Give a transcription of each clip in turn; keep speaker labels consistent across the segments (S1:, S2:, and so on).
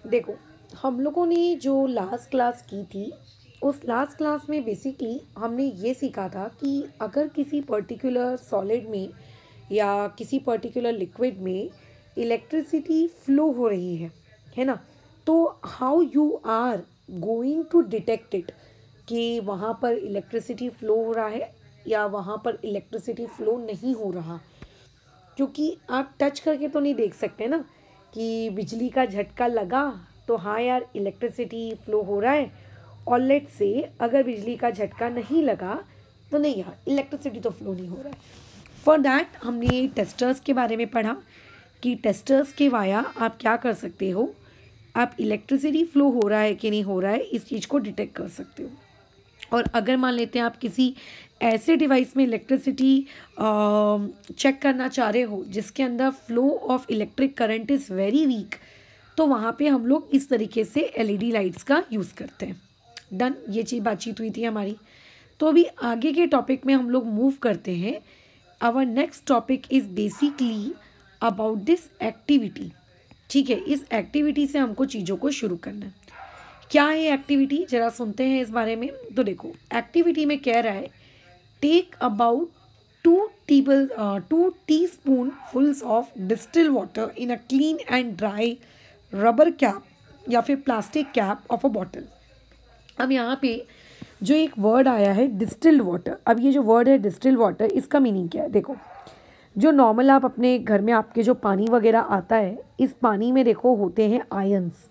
S1: देखो, हम लोगों ने जो लास्ट क्लास की थी, उस लास्ट क्लास में बेसिकली हमने ये सीखा था कि अगर किसी पर्टिकुलर सॉलिड में या किसी पर्टिकुलर लिक्विड में इलेक्ट्रिसिटी फ्लो हो रही है ना? तो how you are going to detect it कि वहाँ पर इलेक्ट्रिसिटी फ्लो हो रहा है या वहाँ पर इलेक्ट्रिसिटी फ्लो नहीं हो रहा। क्योंकि आप टच करके तो नहीं देख सकते ना कि बिजली का झटका लगा तो हाँ यार इलेक्ट्रिसिटी फ्लो हो रहा है, और लेट से अगर बिजली का झटका नहीं लगा तो नहीं यार इलेक्ट्रिसिटी तो फ्लो नहीं हो रहा है। फॉर दैट हमने टेस्टर्स के बारे में पढ़ा कि टेस्टर्स के वाया आप क्या कर सकते हो, आप इलेक्ट्रिसिटी फ्लो हो रहा है कि नहीं हो रहा है इस चीज़ को डिटेक्ट कर सकते हो। और अगर मान लेते हैं आप किसी ऐसे डिवाइस में इलेक्ट्रिसिटी चेक करना चाह रहे हो जिसके अंदर flow of electric current is very weak, तो वहाँ पे हम लोग इस तरीके से एलईडी लाइट्स का यूज़ करते हैं। डन, ये चीज़ बातचीत हुई थी हमारी। तो अभी आगे के टॉपिक में हम लोग मूव करते हैं। Our next topic is basically about this activity. ठीक है, इस एक्टिविटी से हमको चीज़ों को शुरू करना है। क्या है एक्टिविटी, जरा सुनते हैं इस बारे में। तो देखो, एक्टिविटी में कह रहा है take about 2 teaspoonfuls of distil water in a clean and dry rubber cap या फिर plastic cap of a bottle. अब यहाँ पे जो एक वर्ड आया है डिस्टिल्ड वाटर, अब ये जो वर्ड है डिस्टिल्ड वाटर, इसका मीनिंग क्या है? देखो, जो नॉर्मल आप अपने घर में आपके जो पानी वगैरह आता है, इस पानी में देखो होते हैं आयंस,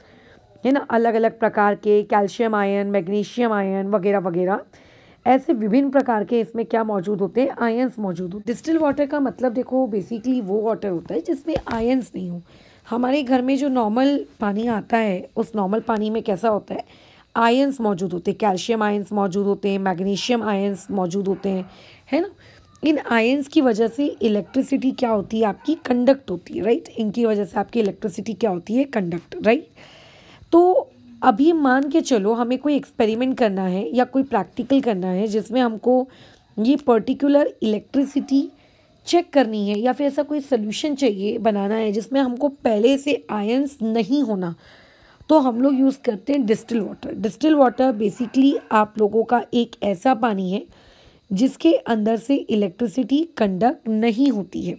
S1: है ना, अलग अलग प्रकार के, कैल्शियम आयन, मैग्नीशियम आयन वगैरह वगैरह, ऐसे विभिन्न प्रकार के इसमें क्या मौजूद होते हैं, आयंस मौजूद होते हैं। डिस्टिल वाटर का मतलब देखो बेसिकली वो वाटर होता है जिसमें आयंस नहीं हो। हमारे घर में जो नॉर्मल पानी आता है उस नॉर्मल पानी में कैसा होता है, आयंस मौजूद होते हैं, कैल्शियम आयंस मौजूद होते हैं, मैग्नीशियम आयंस मौजूद होते हैं, है ना। इन आयंस की वजह से इलेक्ट्रिसिटी क्या होती है आपकी, कंडक्ट होती है, राइट। इनकी वजह से आपकी इलेक्ट्रिसिटी क्या होती है, कंडक्ट, राइट। तो अभी मान के चलो हमें कोई एक्सपेरिमेंट करना है या कोई प्रैक्टिकल करना है जिसमें हमको ये पर्टिकुलर इलेक्ट्रिसिटी चेक करनी है, या फिर ऐसा कोई सोल्यूशन चाहिए बनाना है जिसमें हमको पहले से आयंस नहीं होना, तो हम लोग यूज़ करते हैं distil water. Distil water basically आप लोगों का एक ऐसा पानी है जिसके अंदर से इलेक्ट्रिसिटी कंडक्ट नहीं होती है।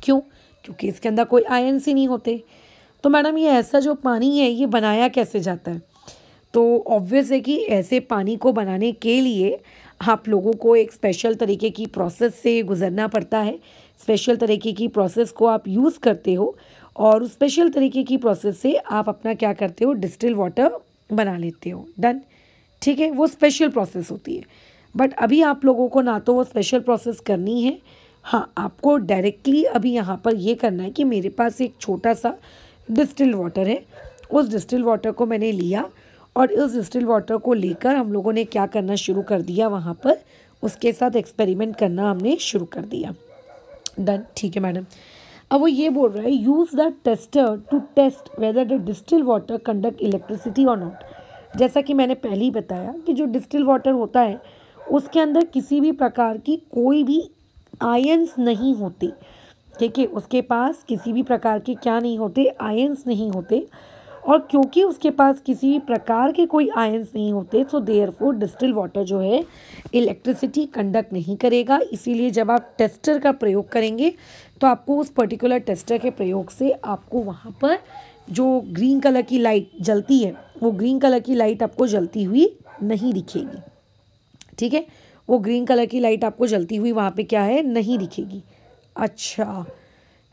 S1: क्यों? क्योंकि इसके अंदर कोई आयंस ही नहीं होते। तो मैडम ये ऐसा जो पानी है ये बनाया कैसे जाता है? तो ऑब्वियस है कि ऐसे पानी को बनाने के लिए आप लोगों को एक स्पेशल तरीके की प्रोसेस से गुजरना पड़ता है। स्पेशल तरीके की प्रोसेस को आप यूज़ करते हो और उस स्पेशल तरीके की प्रोसेस से आप अपना क्या करते हो, डिस्टिल वाटर बना लेते हो। डन, ठीक है, वो स्पेशल प्रोसेस होती है। बट अभी आप लोगों को ना तो वो स्पेशल प्रोसेस करनी है, हाँ आपको डायरेक्टली अभी यहाँ पर ये करना है कि मेरे पास एक छोटा सा डिस्टिल वाटर है, उस डिस्टिल वाटर को मैंने लिया और उस डिस्टिल वाटर को लेकर हम लोगों ने क्या करना शुरू कर दिया, वहाँ पर उसके साथ एक्सपेरिमेंट करना हमने शुरू कर दिया। डन, ठीक है मैडम। अब वो ये बोल रहा है use the tester to test whether the distil water conduct electricity और नॉट। जैसा कि मैंने पहले ही बताया कि जो डिस्टिल वाटर होता है उसके अंदर किसी भी प्रकार की कोई भी आयंस नहीं होते, ठीक है, उसके पास किसी भी प्रकार के क्या नहीं होते, आयंस नहीं होते। और क्योंकि उसके पास किसी भी प्रकार के कोई आयंस नहीं होते तो देयरफॉर डिस्टिल वाटर जो है इलेक्ट्रिसिटी कंडक्ट नहीं करेगा। इसीलिए जब आप टेस्टर का प्रयोग करेंगे तो आपको उस पर्टिकुलर टेस्टर के प्रयोग से आपको वहाँ पर जो ग्रीन कलर की लाइट जलती है वो ग्रीन कलर की लाइट आपको जलती हुई नहीं दिखेगी, ठीक है, वो ग्रीन कलर की लाइट आपको जलती हुई वहाँ पे क्या है, नहीं दिखेगी। अच्छा,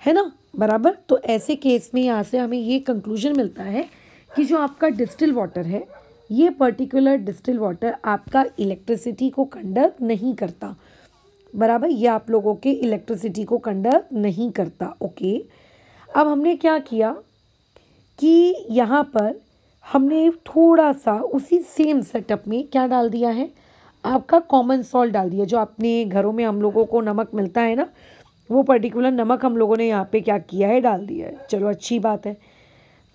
S1: है ना, बराबर। तो ऐसे केस में यहाँ से हमें ये कंक्लूजन मिलता है कि जो आपका डिस्टिल वाटर है ये पर्टिकुलर डिस्टिल वाटर आपका इलेक्ट्रिसिटी को कंडक्ट नहीं करता, बराबर, ये आप लोगों के इलेक्ट्रिसिटी को कंडक्ट नहीं करता। ओके, अब हमने क्या किया कि यहाँ पर हमने थोड़ा सा उसी सेम सेटअप में क्या डाल दिया है, आपका कॉमन सॉल्ट डाल दिया। जो अपने घरों में हम लोगों को नमक मिलता है ना, वो पर्टिकुलर नमक हम लोगों ने यहाँ पे क्या किया है, डाल दिया है। चलो अच्छी बात है।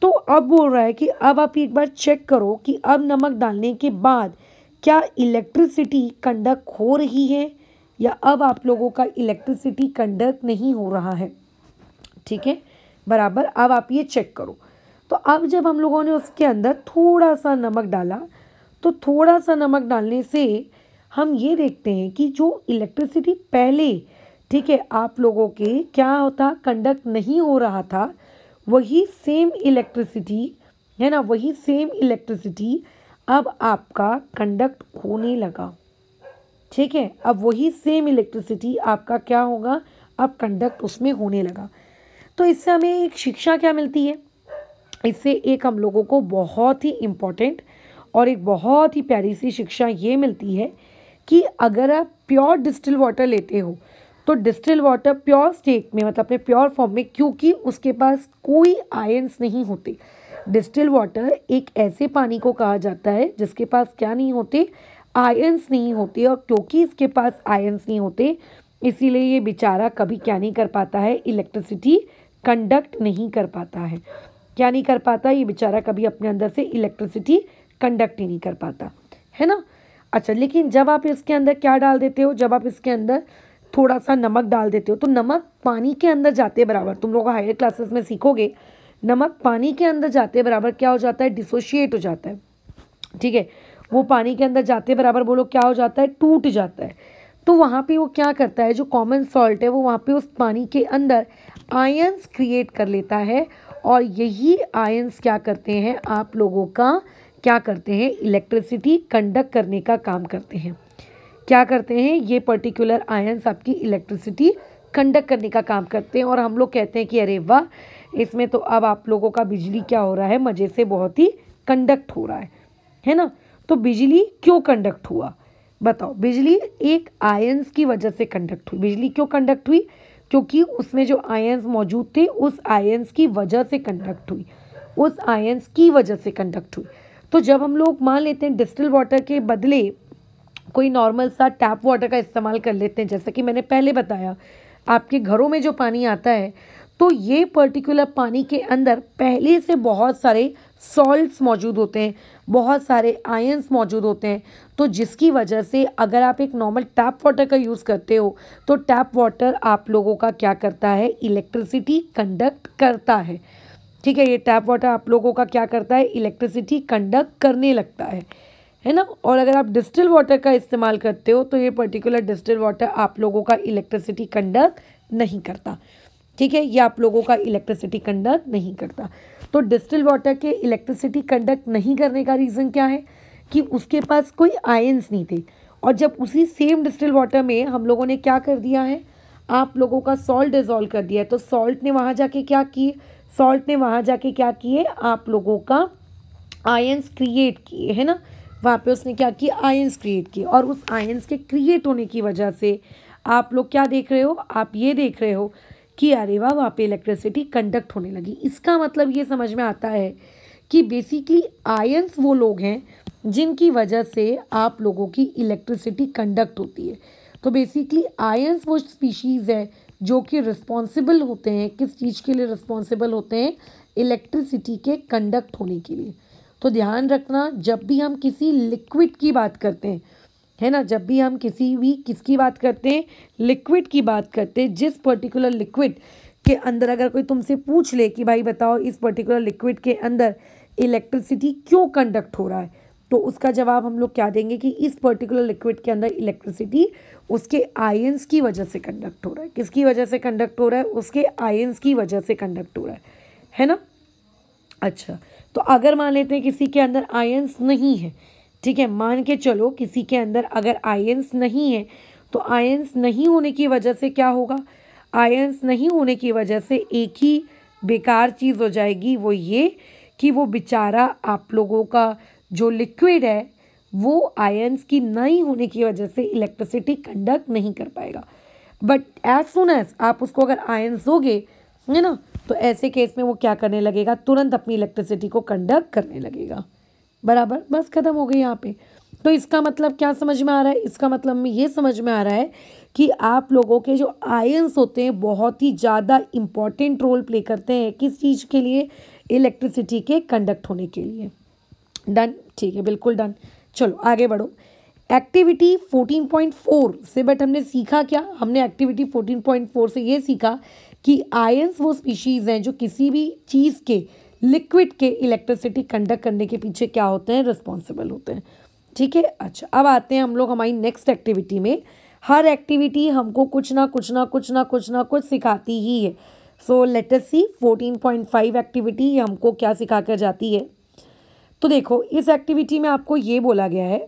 S1: तो अब बोल रहा है कि अब आप एक बार चेक करो कि अब नमक डालने के बाद क्या इलेक्ट्रिसिटी कंडक्ट हो रही है या अब आप लोगों का इलेक्ट्रिसिटी कंडक्ट नहीं हो रहा है, ठीक है, बराबर। अब आप ये चेक करो। तो अब जब हम लोगों ने उसके अंदर थोड़ा सा नमक डाला, तो थोड़ा सा नमक डालने से हम ये देखते हैं कि जो इलेक्ट्रिसिटी पहले, ठीक है, आप लोगों के क्या होता, कंडक्ट नहीं हो रहा था, वही सेम इलेक्ट्रिसिटी, है ना, वही सेम इलेक्ट्रिसिटी अब आपका कंडक्ट होने लगा। ठीक है, अब वही सेम इलेक्ट्रिसिटी आपका क्या होगा, अब कंडक्ट उसमें होने लगा। तो इससे हमें एक शिक्षा क्या मिलती है, इससे एक हम लोगों को बहुत ही इम्पोर्टेंट और एक बहुत ही प्यारी सी शिक्षा ये मिलती है कि अगर आप प्योर डिस्टिल वाटर लेते हो, तो डिस्टिल वाटर प्योर स्टेट में, मतलब अपने प्योर फॉर्म में, क्योंकि उसके पास कोई आयंस नहीं होते। डिस्टिल वाटर एक ऐसे पानी को कहा जाता है जिसके पास क्या नहीं होते, आयंस नहीं होते। और क्योंकि इसके पास आयंस नहीं होते, इसीलिए ये बेचारा कभी क्या नहीं कर पाता है, इलेक्ट्रिसिटी कंडक्ट नहीं कर पाता है। क्या नहीं कर पाता, ये बेचारा कभी अपने अंदर से इलेक्ट्रिसिटी कंडक्ट ही नहीं कर पाता, है ना। अच्छा, लेकिन जब आप इसके अंदर क्या डाल देते हो, जब आप इसके अंदर थोड़ा सा नमक डाल देते हो, तो नमक पानी के अंदर जाते बराबर, तुम लोग हायर क्लासेस में सीखोगे, नमक पानी के अंदर जाते बराबर क्या हो जाता है, डिसोशिएट हो जाता है। ठीक है, वो पानी के अंदर जाते बराबर बोलो क्या हो जाता है, टूट जाता है। तो वहाँ पे वो क्या करता है, जो कॉमन सॉल्ट है वो वहाँ पे उस पानी के अंदर आयंस क्रिएट कर लेता है, और यही आयंस क्या करते हैं, आप लोगों का क्या करते हैं, इलेक्ट्रिसिटी कंडक्ट करने का काम करते हैं। क्या करते हैं, ये पर्टिकुलर आयंस आपकी इलेक्ट्रिसिटी कंडक्ट करने का काम करते हैं। और हम लोग कहते हैं कि अरे वाह, इसमें तो अब आप लोगों का बिजली क्या हो रहा है, मज़े से बहुत ही कंडक्ट हो रहा है ना। तो बिजली क्यों कंडक्ट हुआ, बताओ। बिजली एक आयंस की वजह से कंडक्ट हुई। बिजली क्यों कंडक्ट हुई, क्योंकि उसमें जो आयंस मौजूद थे उस आयंस की वजह से कंडक्ट हुई, उस आयंस की वजह से कंडक्ट हुई। तो जब हम लोग मान लेते हैं डिस्टिल वाटर के बदले कोई नॉर्मल सा टैप वाटर का इस्तेमाल कर लेते हैं, जैसा कि मैंने पहले बताया, आपके घरों में जो पानी आता है, तो ये पर्टिकुलर पानी के अंदर पहले से बहुत सारे सॉल्ट्स मौजूद होते हैं, बहुत सारे आयंस मौजूद होते हैं। तो जिसकी वजह से अगर आप एक नॉर्मल टैप वाटर का यूज़ करते हो, तो टैप वाटर आप लोगों का क्या करता है, इलेक्ट्रिसिटी कंडक्ट करता है। ठीक है, ये टैप वाटर आप लोगों का क्या करता है, इलेक्ट्रिसिटी कंडक्ट करने लगता है ना। और अगर आप डिस्टिल वाटर का इस्तेमाल करते हो, तो ये पर्टिकुलर डिस्टिल वाटर आप लोगों का इलेक्ट्रिसिटी कंडक्ट नहीं करता। ठीक है, ये आप लोगों का इलेक्ट्रिसिटी कंडक्ट नहीं करता। तो डिस्टिल वाटर के इलेक्ट्रिसिटी कंडक्ट नहीं करने का रीज़न क्या है, कि उसके पास कोई आयंस नहीं थे। और जब उसी सेम डिस्टिल वाटर में हम लोगों ने क्या कर दिया है, आप लोगों का सॉल्ट डिजोल्व कर दिया है, तो सॉल्ट ने वहाँ जाके क्या किए, सॉल्ट ने वहाँ जाके क्या किए, आप लोगों का आयंस क्रिएट किए, है ना। वहाँ पे उसने क्या किया, आयंस क्रिएट किए। और उस आयंस के क्रिएट होने की वजह से आप लोग क्या देख रहे हो, आप ये देख रहे हो कि अरे वाह, वहाँ पे इलेक्ट्रिसिटी कंडक्ट होने लगी। इसका मतलब ये समझ में आता है कि बेसिकली आयंस वो लोग हैं जिनकी वजह से आप लोगों की इलेक्ट्रिसिटी कंडक्ट होती है। तो बेसिकली आयंस वो स्पीशीज़ है जो कि रिस्पॉन्सिबल होते हैं, किस चीज़ के लिए रिस्पॉन्सिबल होते हैं, इलेक्ट्रिसिटी के कंडक्ट होने के लिए। तो ध्यान रखना, जब भी हम किसी लिक्विड की बात करते हैं, है ना, जब भी हम किसकी बात करते हैं, लिक्विड की बात करते हैं, जिस पर्टिकुलर लिक्विड के अंदर अगर कोई तुमसे पूछ ले कि भाई बताओ इस पर्टिकुलर लिक्विड के अंदर इलेक्ट्रिसिटी क्यों कंडक्ट हो रहा है, तो उसका जवाब हम लोग क्या देंगे कि इस पर्टिकुलर लिक्विड के अंदर इलेक्ट्रिसिटी उसके आयंस की वजह से कंडक्ट हो रहा है। किसकी वजह से कंडक्ट हो रहा है, उसके आयंस की वजह से कंडक्ट हो रहा है ना। अच्छा, तो अगर मान लेते हैं किसी के अंदर आयंस नहीं है, ठीक है, मान के चलो किसी के अंदर अगर आयंस नहीं है, तो आयंस नहीं होने की वजह से क्या होगा, आयंस नहीं होने की वजह से एक ही बेकार चीज़ हो जाएगी, वो ये कि वो बेचारा आप लोगों का जो लिक्विड है वो आयंस की नहीं होने की वजह से इलेक्ट्रिसिटी कंडक्ट नहीं कर पाएगा। बट एज सुन एज आप उसको अगर आयंस दोगे, है ना, तो ऐसे केस में वो क्या करने लगेगा, तुरंत अपनी इलेक्ट्रिसिटी को कंडक्ट करने लगेगा। बराबर, बस खत्म हो गई यहाँ पे। तो इसका मतलब क्या समझ में आ रहा है, इसका मतलब में ये समझ में आ रहा है कि आप लोगों के जो आयंस होते हैं बहुत ही ज़्यादा इम्पॉर्टेंट रोल प्ले करते हैं किस चीज़ के लिए, इलेक्ट्रिसिटी के कंडक्ट होने के लिए। डन, ठीक है, बिल्कुल डन। चलो आगे बढ़ो। एक्टिविटी 14.4 से बट हमने सीखा क्या, हमने एक्टिविटी 14.4 से ये सीखा कि आयंस वो स्पीशीज़ हैं जो किसी भी चीज़ के लिक्विड के इलेक्ट्रिसिटी कंडक्ट करने के पीछे क्या होते हैं, रिस्पॉन्सिबल होते हैं। ठीक है, अच्छा अब आते हैं हम लोग हमारी नेक्स्ट एक्टिविटी में। हर एक्टिविटी हमको कुछ ना कुछ सिखाती ही है। सो लेट अस सी 14.5 एक्टिविटी हमको क्या सिखा कर जाती है। तो देखो इस एक्टिविटी में आपको ये बोला गया है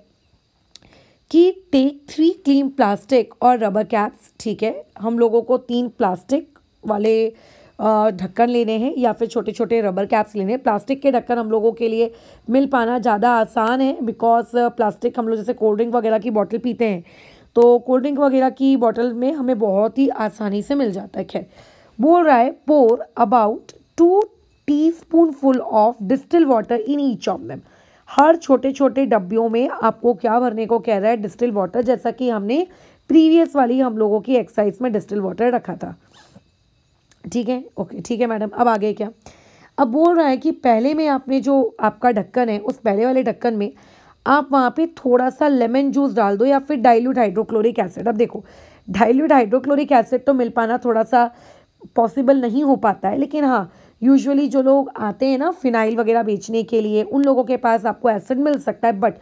S1: कि टेक 3 क्लीन प्लास्टिक और रबर कैप्स। ठीक है, हम लोगों को 3 प्लास्टिक वाले ढक्कन लेने हैं या फिर छोटे छोटे रबर कैप्स लेने हैं। प्लास्टिक के ढक्कन हम लोगों के लिए मिल पाना ज़्यादा आसान है, बिकॉज प्लास्टिक हम लोग जैसे कोल्ड ड्रिंक वगैरह की बॉटल पीते हैं तो कोल्ड ड्रिंक वगैरह की बॉटल में हमें बहुत ही आसानी से मिल जाता है। खैर बोल रहा है pour about 2 teaspoonful of distil water in each of them. हर छोटे छोटे डब्बियों में आपको क्या भरने को कह रहा है, डिस्टिल वाटर, जैसा कि हमने प्रीवियस वाली हम लोगों की एक्सरसाइज में डिस्टिल वाटर रखा था। ठीक है, ओके ठीक है मैडम। अब आगे क्या, अब बोल रहा है कि पहले में आपने जो आपका ढक्कन है उस पहले वाले ढक्कन में आप वहाँ पे थोड़ा सा लेमन जूस डाल दो या फिर डाइल्यूट हाइड्रोक्लोरिक एसिड। अब देखो डाइल्यूट हाइड्रोक्लोरिक एसिड तो मिल पाना थोड़ा सा पॉसिबल नहीं हो पाता है, लेकिन हाँ यूजुअली जो लोग आते हैं ना फिनाइल वगैरह बेचने के लिए, उन लोगों के पास आपको एसिड मिल सकता है। बट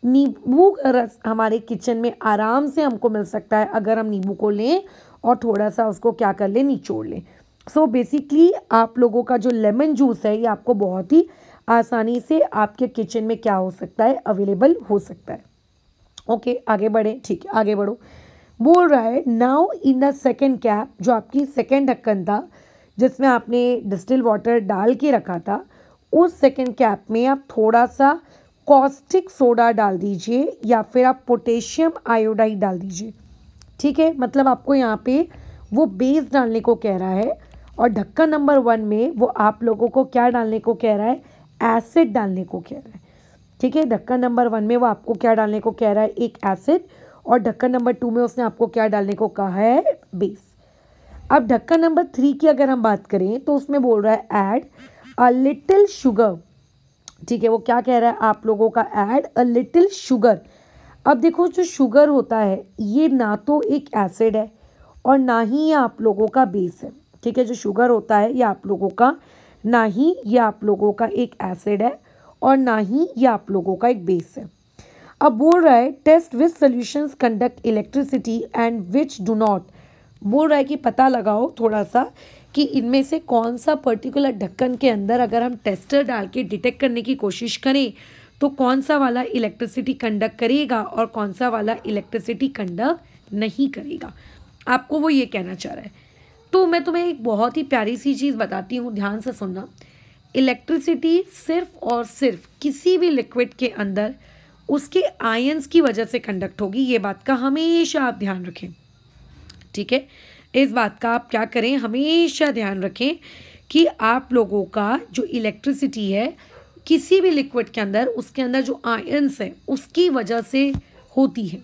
S1: नींबू का रस हमारे किचन में आराम से हमको मिल सकता है अगर हम नींबू को लें और थोड़ा सा उसको क्या कर लें, निचोड़ लें। सो बेसिकली आप लोगों का जो लेमन जूस है ये आपको बहुत ही आसानी से आपके किचन में क्या हो सकता है, अवेलेबल हो सकता है। ओके आगे बढ़े, ठीक है आगे बढ़ो। बोल रहा है now in the second cap, जो आपकी सेकेंड ढक्कन था जिसमें आपने डिस्टिल वाटर डाल के रखा था, उस सेकेंड कैप में आप थोड़ा सा कॉस्टिक सोडा डाल दीजिए या फिर आप पोटेशियम आयोडाइड डाल दीजिए। ठीक है, मतलब आपको यहाँ पे वो बेस डालने को कह रहा है और ढक्कन नंबर 1 में वो आप लोगों को क्या डालने को कह रहा है, एसिड डालने को कह रहा है। ठीक है, ढक्कन नंबर 1 में वो आपको क्या डालने को कह रहा है, एक एसिड, और ढक्कन नंबर 2 में उसने आपको क्या डालने को कहा है, बेस। अब ढक्कन नंबर 3 की अगर हम बात करें तो उसमें बोल रहा है ऐड अ लिटिल शुगर। ठीक है, वो क्या कह रहा है आप लोगों का, ऐड अ लिटिल शुगर। अब देखो जो शुगर होता है ये ना तो एक एसिड है और ना ही ये आप लोगों का बेस है। ठीक है, जो शुगर होता है ये आप लोगों का ना ही ये आप लोगों का एक एसिड है और ना ही ये आप लोगों का एक बेस है। अब बोल रहा है test which solutions conduct electricity and which do not. बोल रहा है कि पता लगाओ थोड़ा सा कि इनमें से कौन सा पर्टिकुलर ढक्कन के अंदर अगर हम टेस्टर डाल के डिटेक्ट करने की कोशिश करें तो कौन सा वाला इलेक्ट्रिसिटी कंडक्ट करेगा और कौन सा वाला इलेक्ट्रिसिटी कंडक्ट नहीं करेगा। आपको वो ये कहना चाह रहा है। तो मैं तुम्हें एक बहुत ही प्यारी सी चीज़ बताती हूँ, ध्यान से सुनना। इलेक्ट्रिसिटी सिर्फ और सिर्फ किसी भी लिक्विड के अंदर उसके आयंस की वजह से कंडक्ट होगी। ये बात का हमेशा आप ध्यान रखें। ठीक है, इस बात का आप क्या करें, हमेशा ध्यान रखें कि आप लोगों का जो इलेक्ट्रिसिटी है किसी भी लिक्विड के अंदर उसके अंदर जो आयंस है उसकी वजह से होती है।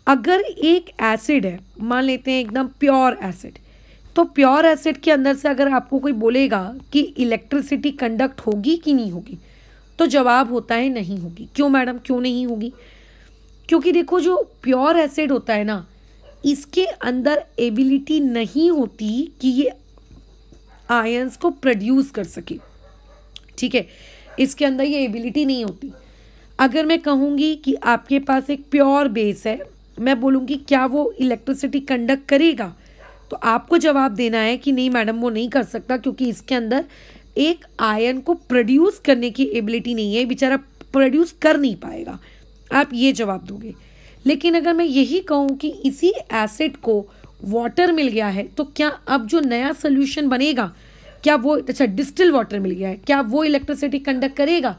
S1: अगर एक एसिड है, मान लेते हैं एकदम प्योर एसिड, तो प्योर एसिड के अंदर से अगर आपको कोई बोलेगा कि इलेक्ट्रिसिटी कंडक्ट होगी कि नहीं होगी, तो जवाब होता है नहीं होगी। क्यों मैडम, क्यों नहीं होगी? क्योंकि देखो जो प्योर एसिड होता है ना, इसके अंदर एबिलिटी नहीं होती कि ये आयंस को प्रोड्यूस कर सके। ठीक है, इसके अंदर ये एबिलिटी नहीं होती। अगर मैं कहूँगी कि आपके पास एक प्योर बेस है, मैं बोलूँगी क्या वो इलेक्ट्रिसिटी कंडक्ट करेगा, तो आपको जवाब देना है कि नहीं मैडम वो नहीं कर सकता, क्योंकि इसके अंदर एक आयन को प्रोड्यूस करने की एबिलिटी नहीं है, बेचारा प्रोड्यूस कर नहीं पाएगा। आप ये जवाब दोगे। लेकिन अगर मैं यही कहूँ कि इसी एसिड को वाटर मिल गया है, तो क्या अब जो नया सोल्यूशन बनेगा, क्या वो, अच्छा डिस्टिल वाटर मिल गया है, क्या वो इलेक्ट्रिसिटी कंडक्ट करेगा?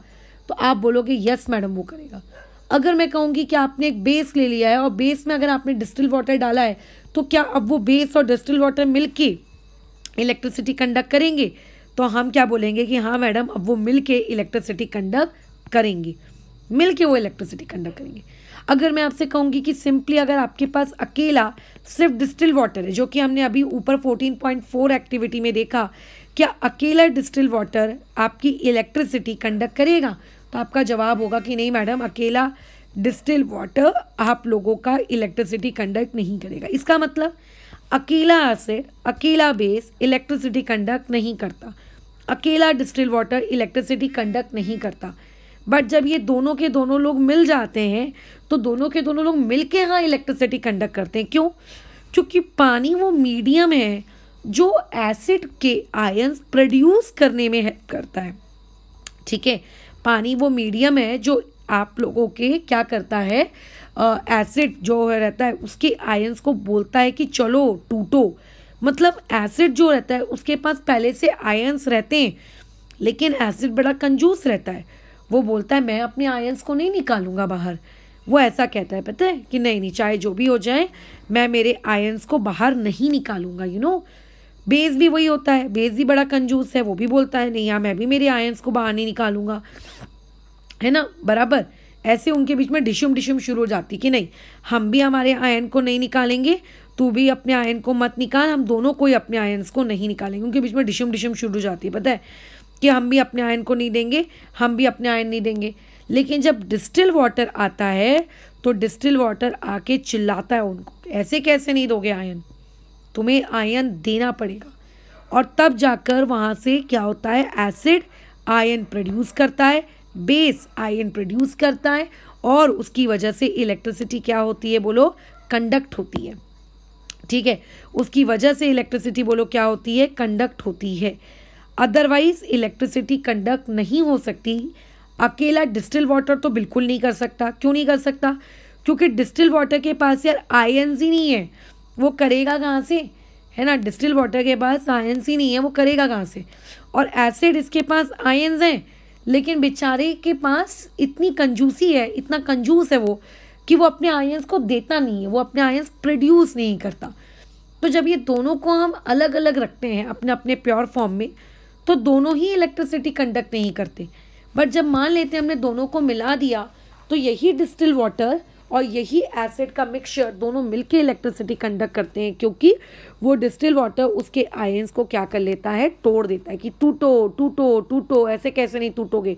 S1: तो आप बोलोगे यस मैडम वो करेगा। अगर मैं कहूँगी कि आपने एक बेस ले लिया है और बेस में अगर आपने डिस्टिल वाटर डाला है, तो क्या अब वो बेस और डिस्टिल वाटर मिलके इलेक्ट्रिसिटी कंडक्ट करेंगे? तो हम क्या बोलेंगे कि हाँ मैडम अब वो मिलके इलेक्ट्रिसिटी कंडक्ट करेंगे, मिलके वो इलेक्ट्रिसिटी कंडक्ट करेंगे। अगर मैं आपसे कहूँगी कि सिंपली अगर आपके पास अकेला सिर्फ डिस्टिल वाटर है, जो कि हमने अभी ऊपर 14.4 एक्टिविटी में देखा, क्या अकेला डिस्टिल वाटर आपकी इलेक्ट्रिसिटी कंडक्ट करेगा? तो आपका जवाब होगा कि नहीं मैडम, अकेला डिस्टिल वाटर आप लोगों का इलेक्ट्रिसिटी कंडक्ट नहीं करेगा। इसका मतलब अकेला एसिड, अकेला बेस इलेक्ट्रिसिटी कंडक्ट नहीं करता। अकेला डिस्टिल वाटर इलेक्ट्रिसिटी कंडक्ट नहीं करता। बट जब ये दोनों के दोनों लोग मिल जाते हैं तो दोनों के दोनों लोग मिल के हाँ इलेक्ट्रिसिटी कंडक्ट करते हैं। क्यों? क्योंकि पानी वो मीडियम है जो एसिड के आयंस प्रोड्यूस करने में हेल्प करता है। ठीक है, पानी वो मीडियम है जो आप लोगों के क्या करता है, एसिड जो रहता है उसके आयंस को बोलता है कि चलो टूटो। मतलब एसिड जो रहता है उसके पास पहले से आयंस रहते हैं, लेकिन एसिड बड़ा कंजूस रहता है। वो बोलता है मैं अपने आयंस को नहीं निकालूंगा बाहर। वो ऐसा कहता है, पता है कि नहीं नहीं, चाहे जो भी हो जाए मैं मेरे आयंस को बाहर नहीं निकालूंगा। बेस भी वही होता है, बेस भी बड़ा कंजूस है, वो भी बोलता है नहीं यार मैं भी मेरे आयंस को बाहर नहीं निकालूंगा, है ना, बराबर। ऐसे उनके बीच में डिशुम डिशुम शुरू हो जाती कि नहीं हम भी हमारे आयन को नहीं निकालेंगे, तू भी अपने आयन को मत निकाल, हम दोनों कोई अपने आयंस को नहीं निकालेंगे। उनके बीच में डिशुम डिशुम शुरू हो जाती है, पता है कि हम भी अपने आयन को नहीं देंगे, हम भी अपने आयन नहीं देंगे। लेकिन जब डिस्टिल वाटर आता है तो डिस्टिल वाटर आके चिल्लाता है उनको, ऐसे कैसे नहीं दोगे आयन, तुम्हें आयन देना पड़ेगा। और तब जाकर वहाँ से क्या होता है, एसिड आयन प्रोड्यूस करता है, बेस आयन प्रोड्यूस करता है, और उसकी वजह से इलेक्ट्रिसिटी क्या होती है, बोलो कंडक्ट होती है। ठीक है, उसकी वजह से इलेक्ट्रिसिटी बोलो क्या होती है, कंडक्ट होती है। अदरवाइज इलेक्ट्रिसिटी कंडक्ट नहीं हो सकती। अकेला डिस्टिल वाटर तो बिल्कुल नहीं कर सकता। क्यों नहीं कर सकता? क्योंकि डिस्टिल वाटर के पास यार आयंस ही नहीं है, वो करेगा कहाँ से, है ना। डिस्टिल वाटर के पास आयंस ही नहीं है, वो करेगा कहाँ से। और एसिड इसके पास आयंस हैं, लेकिन बेचारे के पास इतनी कंजूसी है, इतना कंजूस है वो कि वो अपने आयंस को देता नहीं है, वो अपने आयंस प्रोड्यूस नहीं करता। तो जब ये दोनों को हम अलग अलग रखते हैं अपने अपने प्योर फॉर्म में, तो दोनों ही इलेक्ट्रिसिटी कंडक्ट नहीं करते। बट जब मान लेते हैं हमने दोनों को मिला दिया तो यही डिस्टिल वाटर और यही एसिड का मिक्सचर दोनों मिलके इलेक्ट्रिसिटी कंडक्ट करते हैं, क्योंकि वो डिस्टिल वाटर उसके आयंस को क्या कर लेता है, तोड़ देता है कि टूटो टूटो टूटो, ऐसे कैसे नहीं टूटोगे।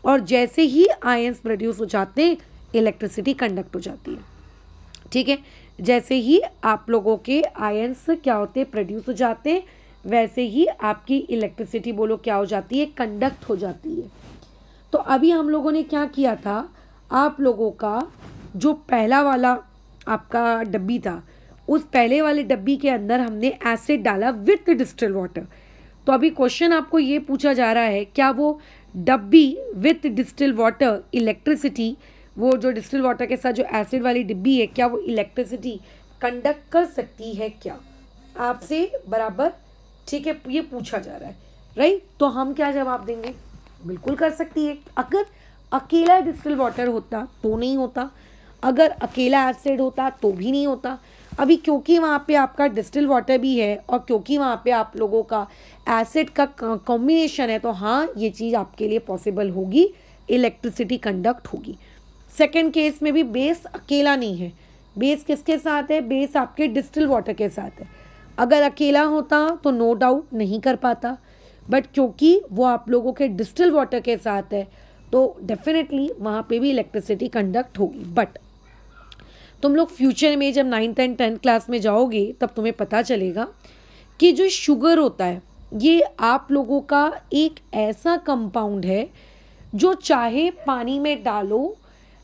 S1: और जैसे ही आयंस प्रोड्यूस हो जाते हैं इलेक्ट्रिसिटी कंडक्ट हो जाती है। ठीक है, जैसे ही आप लोगों के आयंस क्या होते हैं, प्रोड्यूस हो जाते हैं, वैसे ही आपकी इलेक्ट्रिसिटी बोलो क्या हो जाती है, कंडक्ट हो जाती है। तो अभी हम लोगों ने क्या किया था, आप लोगों का जो पहला वाला आपका डब्बी था, उस पहले वाले डब्बी के अंदर हमने एसिड डाला विथ डिस्टिल वाटर। तो अभी क्वेश्चन आपको ये पूछा जा रहा है, क्या वो डब्बी विथ डिस्टिल वाटर इलेक्ट्रिसिटी, वो जो डिस्टिल वाटर के साथ जो एसिड वाली डिब्बी है, क्या वो इलेक्ट्रिसिटी कंडक्ट कर सकती है क्या, आपसे बराबर। ठीक है, ये पूछा जा रहा है, राइट। तो हम क्या जवाब देंगे, बिल्कुल कर सकती है। अगर अकेला डिस्टिल वाटर होता तो नहीं होता, अगर अकेला एसिड होता तो भी नहीं होता। अभी क्योंकि वहाँ पे आपका डिस्टिल वाटर भी है और क्योंकि वहाँ पे आप लोगों का एसिड का कॉम्बिनेशन है, तो हाँ ये चीज़ आपके लिए पॉसिबल होगी, इलेक्ट्रिसिटी कंडक्ट होगी। सेकेंड केस में भी बेस अकेला नहीं है, बेस किसके साथ है, बेस आपके डिस्टिल वाटर के साथ है। अगर अकेला होता तो नो डाउट नहीं कर पाता, बट क्योंकि वो आप लोगों के डिस्टिल वाटर के साथ है तो डेफिनेटली वहाँ पे भी इलेक्ट्रिसिटी कंडक्ट होगी। बट तुम लोग फ्यूचर में जब 9th एंड 10th क्लास में जाओगे तब तुम्हें पता चलेगा कि जो शुगर होता है ये आप लोगों का एक ऐसा कंपाउंड है जो चाहे पानी में डालो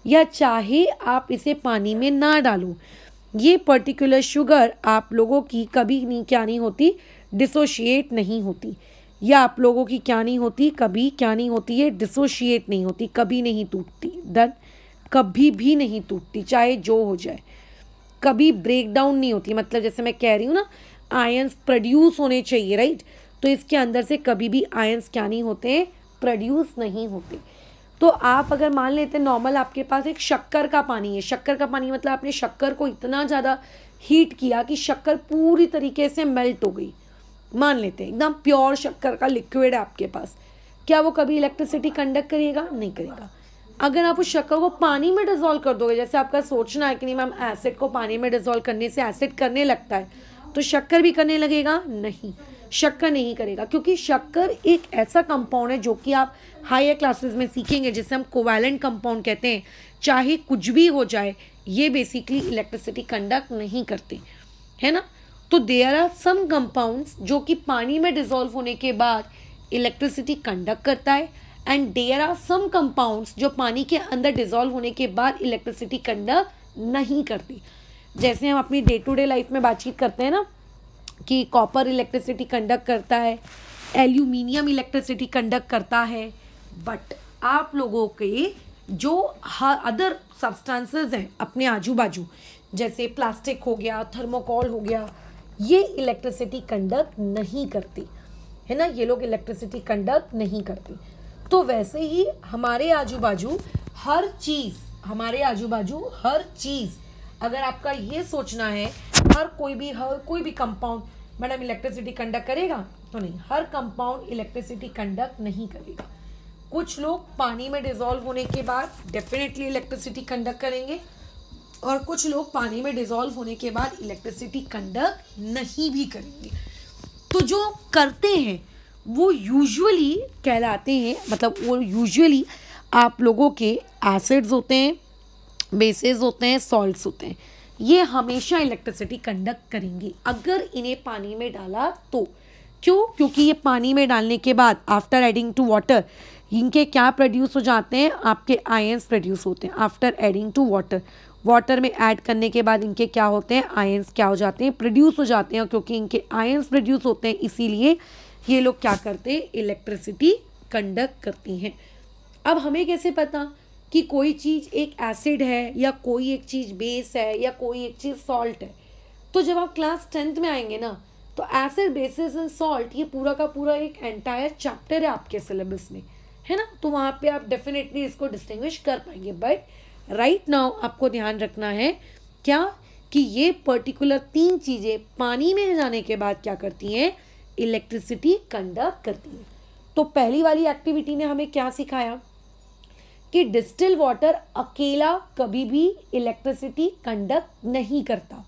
S1: या चाहे आप इसे पानी में ना डालो, ये पर्टिकुलर शुगर आप लोगों की कभी नहीं क्या नहीं होती, डिसोशिएट नहीं होती। या आप लोगों की क्या नहीं होती, कभी क्या नहीं होती है, डिसोशिएट नहीं होती, कभी नहीं टूटती। डन, कभी भी नहीं टूटती, चाहे जो हो जाए, कभी ब्रेक डाउन नहीं होती। मतलब जैसे मैं कह रही हूँ ना, आयंस प्रोड्यूस होने चाहिए, राइट। तो इसके अंदर से कभी भी आयंस क्या नहीं होते, प्रोड्यूस नहीं होते। तो आप अगर मान लेते हैं नॉर्मल आपके पास एक शक्कर का पानी है, शक्कर का पानी मतलब आपने शक्कर को इतना ज़्यादा हीट किया कि शक्कर पूरी तरीके से मेल्ट हो गई, मान लेते हैं एकदम प्योर शक्कर का लिक्विड है आपके पास, क्या वो कभी इलेक्ट्रिसिटी कंडक्ट करेगा, नहीं करेगा। अगर आप उस शक्कर को पानी में डिसॉल्व कर दोगे, जैसे आपका सोचना है कि नहीं मैम एसिड को पानी में डिसॉल्व करने से एसिड करने लगता है, तो शक्कर भी करने लगेगा, नहीं, शक्कर नहीं करेगा। क्योंकि शक्कर एक ऐसा कंपाउंड है जो कि आप हायर क्लासेस में सीखेंगे, जिसे हम कोवैलेंट कंपाउंड कहते हैं। चाहे कुछ भी हो जाए ये बेसिकली इलेक्ट्रिसिटी कंडक्ट नहीं करते, है ना। तो देयर आर सम कंपाउंड्स जो कि पानी में डिसॉल्व होने के बाद इलेक्ट्रिसिटी कंडक्ट करता है and there are some compounds जो पानी के अंदर डिजोल्व होने के बाद इलेक्ट्रिसिटी कंडक्ट नहीं करती। जैसे हम अपनी डे टू डे लाइफ में बातचीत करते हैं ना कि कॉपर इलेक्ट्रिसिटी कंडक्ट करता है, एल्यूमिनियम इलेक्ट्रिसिटी कंडक्ट करता है, बट आप लोगों के जो अदर सब्सटेंसेस हैं अपने आजू बाजू, जैसे प्लास्टिक हो गया, थर्मोकोल हो गया, ये इलेक्ट्रिसिटी कंडक्ट नहीं करती है ना, ये लोग इलेक्ट्रिसिटी कंडक्ट नहीं करती। तो वैसे ही हमारे आजू बाजू हर चीज़ अगर आपका ये सोचना है हर कोई भी कंपाउंड मैडम इलेक्ट्रिसिटी कंडक्ट करेगा, तो नहीं, हर कंपाउंड इलेक्ट्रिसिटी कंडक्ट नहीं करेगा। कुछ लोग पानी में डिजोल्व होने के बाद डेफिनेटली इलेक्ट्रिसिटी कंडक्ट करेंगे और कुछ लोग पानी में डिजोल्व होने के बाद इलेक्ट्रिसिटी कंडक्ट नहीं भी करेंगे। तो जो करते हैं वो यूजुअली कहलाते हैं, मतलब वो यूजुअली आप लोगों के एसिड्स होते हैं, बेसेस होते हैं, सॉल्ट्स होते हैं, ये हमेशा इलेक्ट्रिसिटी कंडक्ट करेंगे अगर इन्हें पानी में डाला तो। क्यों? क्योंकि ये पानी में डालने के बाद आफ्टर एडिंग टू वाटर इनके क्या प्रोड्यूस हो जाते हैं, आपके आयंस प्रोड्यूस होते हैं। आफ्टर एडिंग टू वाटर में ऐड करने के बाद इनके क्या होते हैं, आयंस क्या हो जाते हैं, प्रोड्यूस हो जाते हैं। क्योंकि इनके आयंस प्रोड्यूस होते हैं इसीलिए ये लोग क्या करते हैं, इलेक्ट्रिसिटी कंडक्ट करती हैं। अब हमें कैसे पता कि कोई चीज़ एक एसिड है या कोई एक चीज़ बेस है या कोई एक चीज़ सॉल्ट है? तो जब आप क्लास 10th में आएंगे ना तो एसिड, बेसिस एंड सॉल्ट ये पूरा का पूरा एक एंटायर चैप्टर है आपके सिलेबस में, है ना। तो वहाँ पे आप डेफिनेटली इसको डिस्टिंग्विश कर पाएंगे। बट राइट नाउ आपको ध्यान रखना है क्या, कि ये पर्टिकुलर 3 चीज़ें पानी में जाने के बाद क्या करती हैं, इलेक्ट्रिसिटी कंडक्ट करती हैं। तो पहली वाली एक्टिविटी ने हमें क्या सिखाया कि डिस्टिल वाटर अकेला कभी भी इलेक्ट्रिसिटी कंडक्ट नहीं करता।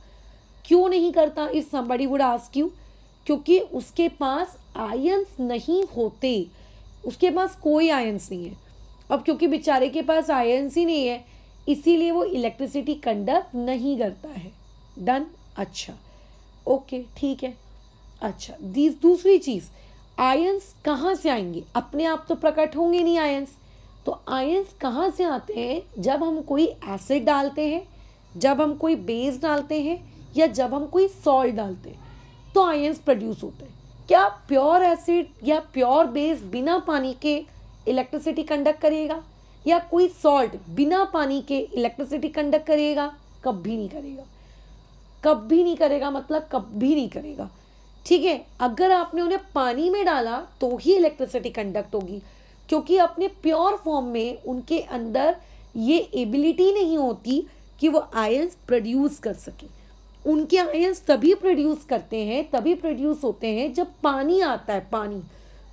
S1: क्यों नहीं करता? If somebody would ask you, क्योंकि उसके पास आयंस नहीं होते, उसके पास कोई आयंस नहीं है। अब क्योंकि बेचारे के पास आयंस ही नहीं है इसीलिए वो इलेक्ट्रिसिटी कंडक्ट नहीं करता है। डन? अच्छा, ओके, ठीक है। अच्छा, दूसरी चीज़, आयंस कहाँ से आएंगे? अपने आप तो प्रकट होंगे नहीं आयंस। तो आयंस कहाँ से आते हैं? जब हम कोई एसिड डालते हैं, जब हम कोई बेस डालते हैं या जब हम कोई सॉल्ट डालते हैं तो आयंस प्रोड्यूस होते हैं। क्या प्योर एसिड या प्योर बेस बिना पानी के इलेक्ट्रिसिटी कंडक्ट करेगा या कोई सॉल्ट बिना पानी के इलेक्ट्रिसिटी कंडक्ट करेगा? कभी नहीं करेगा, कभी नहीं करेगा, मतलब कभी नहीं करेगा। ठीक है, अगर आपने उन्हें पानी में डाला तो ही इलेक्ट्रिसिटी कंडक्ट होगी, क्योंकि अपने प्योर फॉर्म में उनके अंदर ये एबिलिटी नहीं होती कि वो आयंस प्रोड्यूस कर सके। उनके आयंस तभी प्रोड्यूस करते हैं, तभी प्रोड्यूस होते हैं जब पानी आता है, पानी।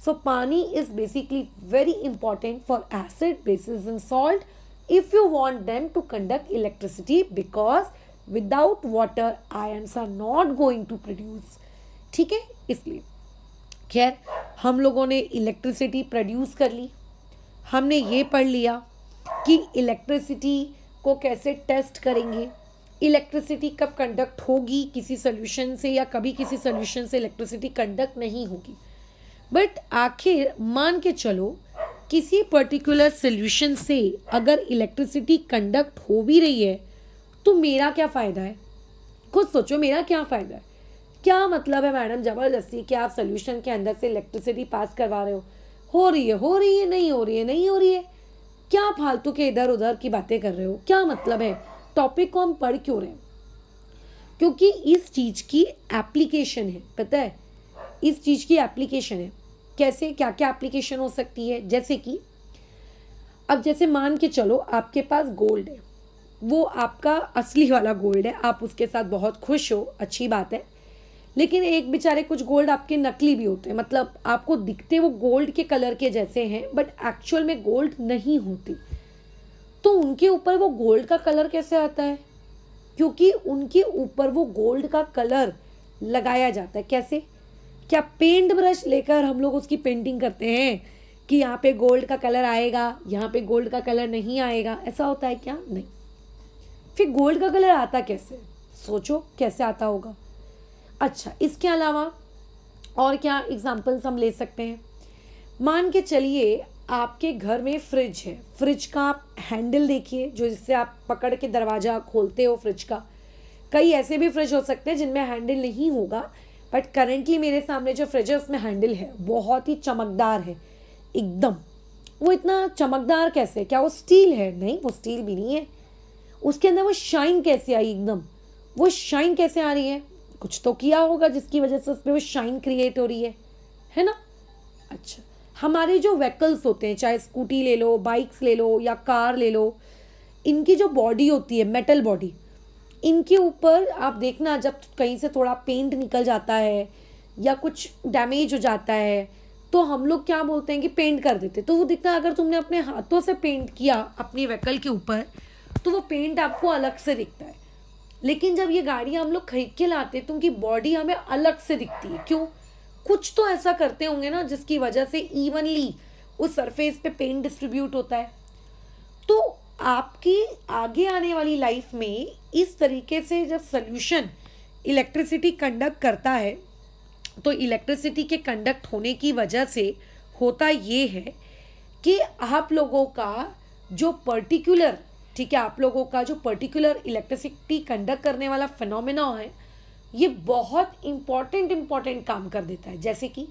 S1: So pani is basically very important for acid, bases and salt if you want them to conduct electricity, because without water ions are not going to produce. ठीक है, इसलिए खैर हम लोगों ने इलेक्ट्रिसिटी प्रोड्यूस कर ली, हमने ये पढ़ लिया कि इलेक्ट्रिसिटी को कैसे टेस्ट करेंगे, इलेक्ट्रिसिटी कब कंडक्ट होगी किसी सोल्यूशन से या कभी किसी सोल्यूशन से इलेक्ट्रिसिटी कंडक्ट नहीं होगी। बट आखिर मान के चलो किसी पर्टिकुलर सोल्यूशन से अगर इलेक्ट्रिसिटी कंडक्ट हो भी रही है तो मेरा क्या फ़ायदा है? खुद सोचो, मेरा क्या फ़ायदा है? क्या मतलब है मैडम ज़बरदस्ती कि आप सोल्यूशन के अंदर से इलेक्ट्रिसिटी पास करवा रहे हो रही है, नहीं हो रही है, क्या फालतू के इधर उधर की बातें कर रहे हो? क्या मतलब है? टॉपिक को हम पढ़ क्यों रहे हैं? क्योंकि इस चीज़ की एप्लीकेशन है, पता है, इस चीज़ की एप्लीकेशन है। कैसे, क्या क्या एप्लीकेशन हो सकती है? जैसे कि अब जैसे मान के चलो आपके पास गोल्ड है, वो आपका असली वाला गोल्ड है, आप उसके साथ बहुत खुश हो, अच्छी बात है। लेकिन एक बेचारे कुछ गोल्ड आपके नकली भी होते हैं, मतलब आपको दिखते वो गोल्ड के कलर के जैसे हैं बट एक्चुअल में गोल्ड नहीं होती। तो उनके ऊपर वो गोल्ड का कलर कैसे आता है? क्योंकि उनके ऊपर वो गोल्ड का कलर लगाया जाता है। कैसे? क्या पेंट ब्रश लेकर हम लोग उसकी पेंटिंग करते हैं कि यहाँ पे गोल्ड का कलर आएगा, यहाँ पे गोल्ड का कलर नहीं आएगा? ऐसा होता है क्या? नहीं। फिर गोल्ड का कलर आता कैसे? सोचो कैसे आता होगा। अच्छा, इसके अलावा और क्या एग्जाम्पल्स हम ले सकते हैं? मान के चलिए आपके घर में फ्रिज है, फ्रिज का आप हैंडल देखिए जो जिससे आप पकड़ के दरवाज़ा खोलते हो फ्रिज का। कई ऐसे भी फ्रिज हो सकते हैं जिनमें हैंडल नहीं होगा, बट करेंटली मेरे सामने जो फ्रिज है उसमें हैंडल है, बहुत ही चमकदार है एकदम। वो इतना चमकदार कैसे, क्या वो स्टील है? नहीं, वो स्टील भी नहीं है। उसके अंदर वो शाइन कैसे आई एकदम, वो शाइन कैसे आ रही है? कुछ तो किया होगा जिसकी वजह से उस पर वो शाइन क्रिएट हो रही है ना। अच्छा, हमारे जो व्हीकल्स होते हैं, चाहे स्कूटी ले लो, बाइक्स ले लो या कार ले लो, इनकी जो बॉडी होती है, मेटल बॉडी, इनके ऊपर आप देखना जब कहीं से थोड़ा पेंट निकल जाता है या कुछ डैमेज हो जाता है तो हम लोग क्या बोलते हैं कि पेंट कर देते। तो वो दिखता, अगर तुमने अपने हाथों से पेंट किया अपनी व्हीकल के ऊपर तो वो पेंट आपको अलग से दिखता है। लेकिन जब ये गाड़ी हम लोग खरीद के लाते हैं तो उनकी बॉडी हमें अलग से दिखती है। क्यों? कुछ तो ऐसा करते होंगे ना जिसकी वजह से इवनली उस सरफेस पे पेंट डिस्ट्रीब्यूट होता है। तो आपकी आगे आने वाली लाइफ में इस तरीके से जब सोल्यूशन इलेक्ट्रिसिटी कंडक्ट करता है तो इलेक्ट्रिसिटी के कंडक्ट होने की वजह से होता ये है कि आप लोगों का जो पर्टिकुलर, ठीक है, आप लोगों का जो पर्टिकुलर इलेक्ट्रिसिटी कंडक्ट करने वाला फिनोमेना है ये बहुत इम्पॉर्टेंट काम कर देता है। जैसे कि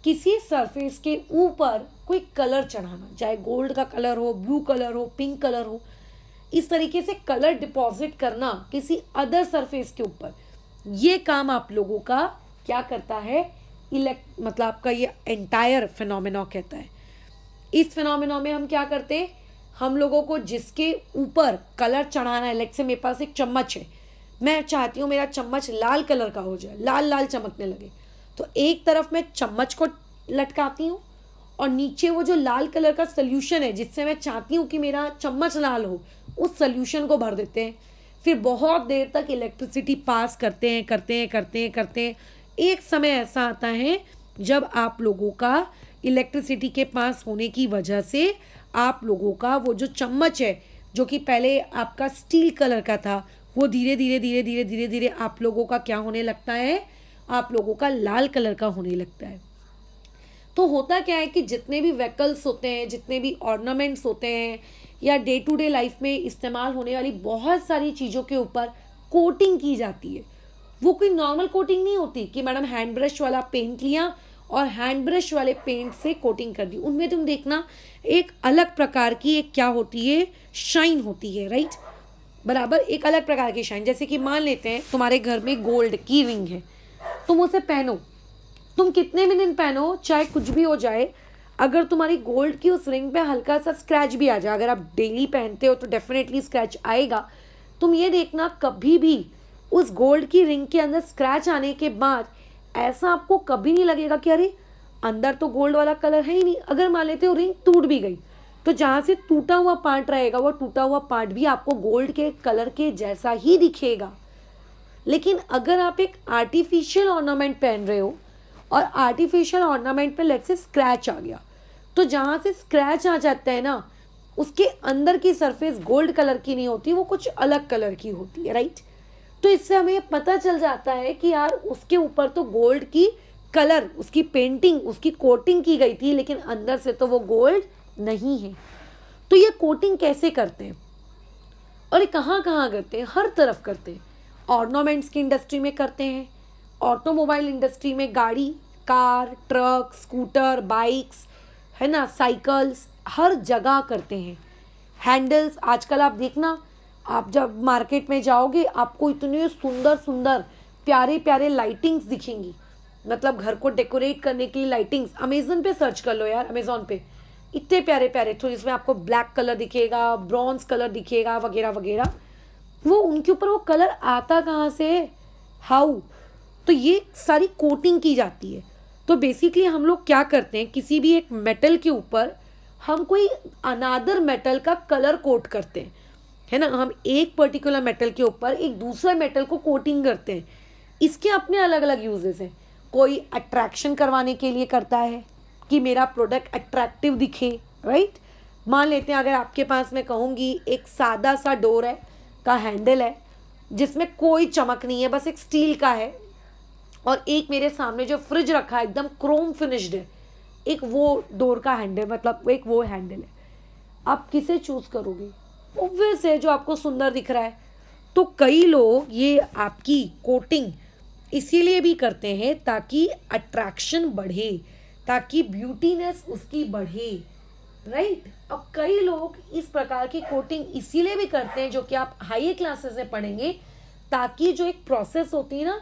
S1: किसी सरफेस के ऊपर कोई कलर चढ़ाना, चाहे गोल्ड का कलर हो, ब्लू कलर हो, पिंक कलर हो, इस तरीके से कलर डिपॉजिट करना किसी अदर सरफेस के ऊपर, ये काम आप लोगों का क्या करता है, मतलब आपका ये एंटायर फिनोमेना कहता है। इस फिनोमेना में हम क्या करते हैं, हम लोगों को जिसके ऊपर कलर चढ़ाना है, लाइक से मेरे पास एक चम्मच है, मैं चाहती हूँ मेरा चम्मच लाल कलर का हो जाए, लाल लाल चमकने लगे, तो एक तरफ मैं चम्मच को लटकाती हूँ और नीचे वो जो लाल कलर का सोल्यूशन है जिससे मैं चाहती हूँ कि मेरा चम्मच लाल हो, उस सोल्यूशन को भर देते हैं। फिर बहुत देर तक इलेक्ट्रिसिटी पास करते हैं। एक समय ऐसा आता है जब आप लोगों का इलेक्ट्रिसिटी के पास होने की वजह से आप लोगों का वो जो चम्मच है जो कि पहले आपका स्टील कलर का था वो धीरे धीरे आप लोगों का क्या होने लगता है, आप लोगों का लाल कलर का होने लगता है। तो होता क्या है कि जितने भी व्हीकल्स होते हैं, जितने भी ऑर्नामेंट्स होते हैं या डे टू डे लाइफ में इस्तेमाल होने वाली बहुत सारी चीज़ों के ऊपर कोटिंग की जाती है। वो कोई नॉर्मल कोटिंग नहीं होती कि मैडम हैंड ब्रश वाला पेंट लिया और हैंड ब्रश वाले पेंट से कोटिंग कर दी। उनमें तुम देखना एक अलग प्रकार की एक क्या होती है, शाइन होती है, राइट, बराबर, एक अलग प्रकार की शाइन। जैसे कि मान लेते हैं तुम्हारे घर में गोल्ड की रिंग है, तुम उसे पहनो, तुम कितने भी दिन पहनो, चाहे कुछ भी हो जाए, अगर तुम्हारी गोल्ड की उस रिंग पे हल्का सा स्क्रैच भी आ जाए, अगर आप डेली पहनते हो तो डेफिनेटली स्क्रैच आएगा। तुम ये देखना कभी भी उस गोल्ड की रिंग के अंदर स्क्रैच आने के बाद ऐसा आपको कभी नहीं लगेगा कि अरे अंदर तो गोल्ड वाला कलर है ही नहीं। अगर मान लेते हो रिंग टूट भी गई तो जहाँ से टूटा हुआ पार्ट रहेगा वो टूटा हुआ पार्ट भी आपको गोल्ड के कलर के जैसा ही दिखेगा। लेकिन अगर आप एक आर्टिफिशियल ऑर्नामेंट पहन रहे हो और आर्टिफिशियल ऑर्नामेंट पे लेट्स से स्क्रैच आ गया, तो जहाँ से स्क्रैच आ जाता है ना, उसके अंदर की सरफेस गोल्ड कलर की नहीं होती, वो कुछ अलग कलर की होती है, राइट। तो इससे हमें पता चल जाता है कि यार उसके ऊपर तो गोल्ड की कलर, उसकी पेंटिंग, उसकी कोटिंग की गई थी, लेकिन अंदर से तो वो गोल्ड नहीं है। तो ये कोटिंग कैसे करते हैं और ये कहाँ कहाँ करते हैं? हर तरफ करते हैं। ऑर्नामेंट्स की इंडस्ट्री में करते हैं, ऑटोमोबाइल इंडस्ट्री में, गाड़ी, कार, ट्रक, स्कूटर, बाइक्स, है ना, साइकिल्स, हर जगह करते हैं। हैंडल्स, आजकल आप देखना, आप जब मार्केट में जाओगे आपको इतने सुंदर सुंदर प्यारे प्यारे लाइटिंग्स दिखेंगी, मतलब घर को डेकोरेट करने के लिए लाइटिंग्स। अमेजन पे सर्च कर लो यार, अमेजोन पे इतने प्यारे प्यारे, तो इसमें आपको ब्लैक कलर दिखेगा, ब्रॉन्ज कलर दिखेगा, वगैरह वगैरह। वो उनके ऊपर वो कलर आता कहाँ से, हाउ? तो ये सारी कोटिंग की जाती है। तो बेसिकली हम लोग क्या करते हैं, किसी भी एक मेटल के ऊपर हम कोई अनादर मेटल का कलर कोट करते हैं, है ना। हम एक पर्टिकुलर मेटल के ऊपर एक दूसरा मेटल को कोटिंग करते हैं। इसके अपने अलग अलग यूजेस हैं। कोई अट्रैक्शन करवाने के लिए करता है कि मेरा प्रोडक्ट अट्रैक्टिव दिखे, राइट। मान लेते हैं अगर आपके पास, मैं कहूँगी, एक सादा सा डोर है का हैंडल है जिसमें कोई चमक नहीं है, बस एक स्टील का है, और एक मेरे सामने जो फ्रिज रखा है एकदम क्रोम फिनिश्ड है, एक वो डोर का हैंडल, मतलब एक वो हैंडल है, आप किसे चूज करोगे? ऑब्वियस है जो आपको सुंदर दिख रहा है। तो कई लोग ये आपकी कोटिंग इसीलिए भी करते हैं ताकि अट्रैक्शन बढ़े, ताकि ब्यूटीनेस उसकी बढ़े, राइट। अब कई लोग इस प्रकार की कोटिंग इसीलिए भी करते हैं, जो कि आप हाई क्लासेस में पढ़ेंगे, ताकि जो एक प्रोसेस होती है ना,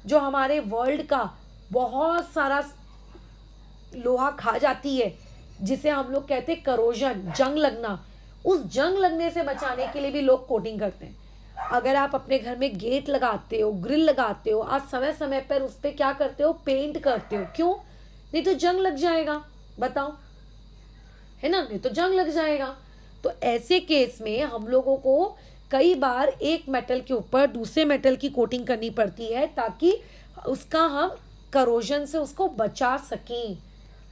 S1: जो हमारे वर्ल्ड का बहुत सारा लोहा खा जाती है, जिसे हम लोग कहते हैं करोजन, जंग लगना, उस जंग लगने से बचाने के लिए भी लोग कोटिंग करते हैं। अगर आप अपने घर में गेट लगाते हो, ग्रिल लगाते हो, आप समय समय पर उस पर क्या करते हो? पेंट करते हो। क्यों? नहीं तो जंग लग जाएगा, बताओ, है ना, नहीं तो जंग लग जाएगा। तो ऐसे केस में हम लोगों को कई बार एक मेटल के ऊपर दूसरे मेटल की कोटिंग करनी पड़ती है, ताकि उसका हम करोजन से उसको बचा सकें,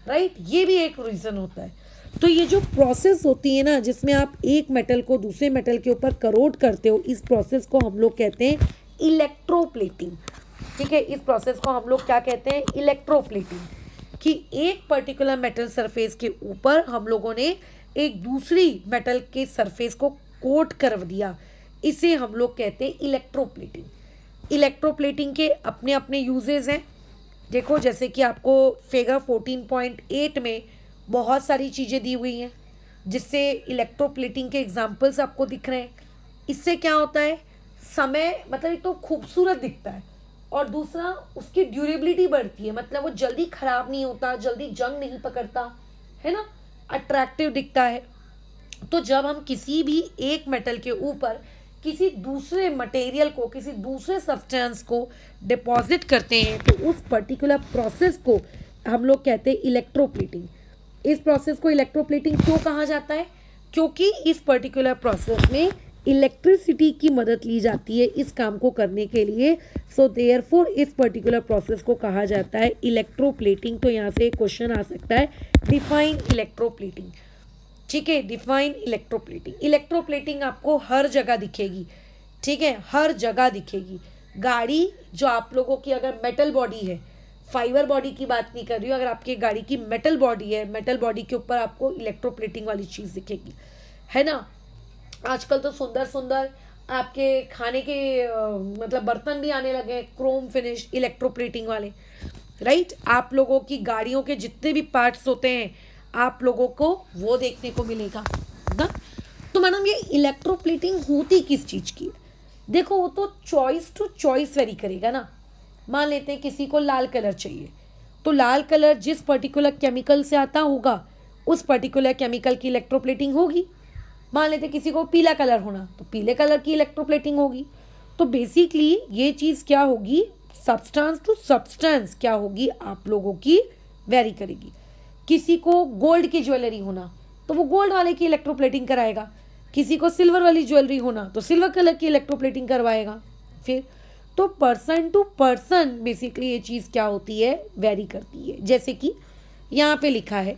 S1: राइट। ये भी एक रीजन होता है। तो ये जो प्रोसेस होती है ना, जिसमें आप एक मेटल को दूसरे मेटल के ऊपर करोड करते हो, इस प्रोसेस को हम लोग कहते हैं इलेक्ट्रोप्लेटिंग। ठीक है, इस प्रोसेस को हम लोग क्या कहते हैं? इलेक्ट्रोप्लेटिंग। कि एक पर्टिकुलर मेटल सरफेस के ऊपर हम लोगों ने एक दूसरी मेटल के सरफेस को कोट कर दिया, इसे हम लोग कहते हैं इलेक्ट्रोप्लेटिंग। इलेक्ट्रोप्लेटिंग के अपने अपने यूजेस हैं। देखो, जैसे कि आपको फिगर 14.8 में बहुत सारी चीज़ें दी हुई हैं, जिससे इलेक्ट्रोप्लेटिंग के एग्जाम्पल्स आपको दिख रहे हैं। इससे क्या होता है? समय, मतलब एक तो खूबसूरत दिखता है, और दूसरा उसकी ड्यूरेबिलिटी बढ़ती है, मतलब वो जल्दी खराब नहीं होता, जल्दी जंग नहीं पकड़ता, है ना, अट्रैक्टिव दिखता है। तो जब हम किसी भी एक मेटल के ऊपर किसी दूसरे मटेरियल को, किसी दूसरे सब्सटेंस को डिपॉजिट करते हैं, तो उस पर्टिकुलर प्रोसेस को हम लोग कहते हैं इलेक्ट्रोप्लेटिंग। इस प्रोसेस को इलेक्ट्रोप्लेटिंग क्यों कहा जाता है? क्योंकि इस पर्टिकुलर प्रोसेस में इलेक्ट्रिसिटी की मदद ली जाती है इस काम को करने के लिए। सो देयरफॉर इस पर्टिकुलर प्रोसेस को कहा जाता है इलेक्ट्रोप्लेटिंग। तो यहाँ से एक क्वेश्चन आ सकता है, डिफाइन इलेक्ट्रोप्लेटिंग। ठीक है, डिफाइन इलेक्ट्रोप्लेटिंग। इलेक्ट्रोप्लेटिंग आपको हर जगह दिखेगी, ठीक है, हर जगह दिखेगी। गाड़ी जो आप लोगों की अगर मेटल बॉडी है, फाइबर बॉडी की बात नहीं कर रही हूँ, अगर आपकी गाड़ी की मेटल बॉडी है, मेटल बॉडी के ऊपर आपको इलेक्ट्रोप्लेटिंग वाली चीज़ दिखेगी, है ना। आजकल तो सुंदर सुंदर आपके खाने के मतलब बर्तन भी आने लगे हैं, क्रोम फिनिश इलेक्ट्रोप्लेटिंग वाले, राइट। आप लोगों की गाड़ियों के जितने भी पार्ट्स होते हैं, आप लोगों को वो देखने को मिलेगा ना। तो मैडम, ये इलेक्ट्रोप्लेटिंग होती किस चीज़ की है? देखो, वो तो चॉइस टू चॉइस वेरी करेगा ना। मान लेते हैं किसी को लाल कलर चाहिए, तो लाल कलर जिस पर्टिकुलर केमिकल से आता होगा, उस पर्टिकुलर केमिकल की इलेक्ट्रोप्लेटिंग होगी। मान लेते हैं किसी को पीला कलर होना, तो पीले कलर की इलेक्ट्रोप्लेटिंग होगी। तो बेसिकली ये चीज़ क्या होगी? सब्सटेंस टू सब्सटेंस क्या होगी? आप लोगों की वेरी करेगी। किसी को गोल्ड की ज्वेलरी होना, तो वो गोल्ड वाले की इलेक्ट्रोप्लेटिंग कराएगा। किसी को सिल्वर वाली ज्वेलरी होना, तो सिल्वर कलर की इलेक्ट्रोप्लेटिंग करवाएगा। फिर तो पर्सन टू पर्सन बेसिकली ये चीज़ क्या होती है? वेरी करती है। जैसे कि यहाँ पे लिखा है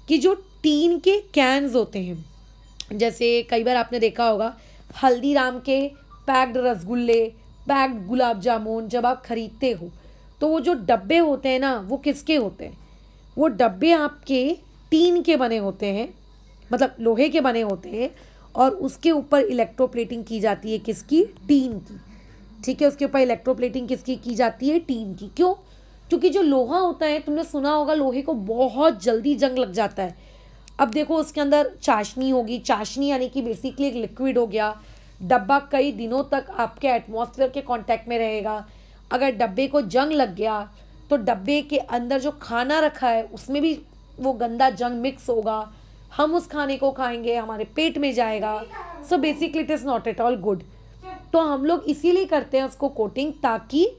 S1: कि जो टीन के कैन्स होते हैं, जैसे कई बार आपने देखा होगा हल्दीराम के पैक्ड रसगुल्ले, पैक्ड गुलाब जामुन जब आप खरीदते हो, तो वो जो डब्बे होते हैं ना, वो किसके होते हैं? वो डब्बे आपके टीन के बने होते हैं, मतलब लोहे के बने होते हैं, और उसके ऊपर इलेक्ट्रोप्लेटिंग की जाती है किसकी? टीन की। ठीक है, उसके ऊपर इलेक्ट्रोप्लेटिंग किसकी की जाती है? टीन की। क्यों? क्योंकि जो लोहा होता है, तुमने सुना होगा लोहे को बहुत जल्दी जंग लग जाता है। अब देखो, उसके अंदर चाशनी होगी, चाशनी यानी कि बेसिकली एक लिक्विड हो गया। डब्बा कई दिनों तक आपके एटमॉस्फेयर के कांटेक्ट में रहेगा। अगर डब्बे को जंग लग गया, तो डब्बे के अंदर जो खाना रखा है उसमें भी वो गंदा जंग मिक्स होगा, हम उस खाने को खाएंगे, हमारे पेट में जाएगा। So basically it is not at all good. तो हम लोग इसीलिए करते हैं उसको कोटिंग, ताकि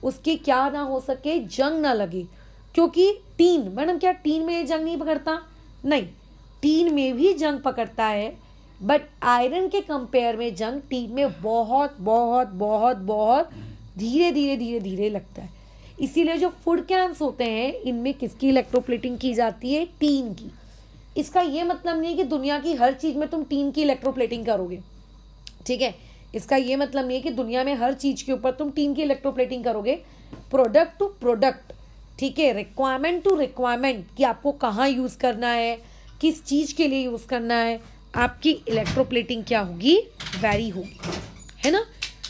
S1: उसकी क्या ना हो सके? जंग ना लगे। क्योंकि टीन, मैडम क्या टीन में जंग नहीं पकड़ता? नहीं, टीन में भी जंग पकड़ता है, बट आयरन के कंपेयर में जंग टीन में बहुत बहुत बहुत बहुत धीरे धीरे धीरे धीरे लगता है। इसीलिए जो फूड कैंस होते हैं, इनमें किसकी इलेक्ट्रोप्लेटिंग की जाती है? टीन की। इसका ये मतलब नहीं है कि दुनिया की हर चीज़ में तुम टीन की इलेक्ट्रोप्लेटिंग करोगे, ठीक है। इसका ये मतलब नहीं है कि दुनिया में हर चीज़ के ऊपर तुम टीन की इलेक्ट्रोप्लेटिंग करोगे। प्रोडक्ट टू प्रोडक्ट, ठीक है, रिक्वायरमेंट टू रिक्वायरमेंट कि आपको कहाँ यूज़ करना है, किस चीज़ के लिए यूज़ करना है, आपकी इलेक्ट्रोप्लेटिंग क्या होगी, वैरी होगी, है ना।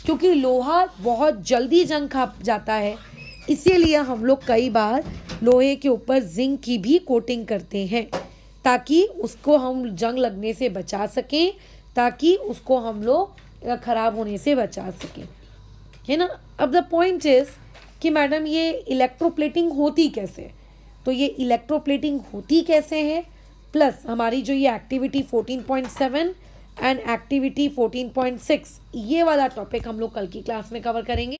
S1: क्योंकि लोहा बहुत जल्दी जंग खा जाता है, इसीलिए हम लोग कई बार लोहे के ऊपर जिंक की भी कोटिंग करते हैं ताकि उसको हम जंग लगने से बचा सकें, ताकि उसको हम लोग ख़राब होने से बचा सकें, है ना। अब द पॉइंट इज़ कि मैडम ये इलेक्ट्रोप्लेटिंग होती कैसे, तो ये इलेक्ट्रोप्लेटिंग होती कैसे है, प्लस हमारी जो ये एक्टिविटी 14.7 एंड एक्टिविटी 14.6 ये वाला टॉपिक हम लोग कल की क्लास में कवर करेंगे।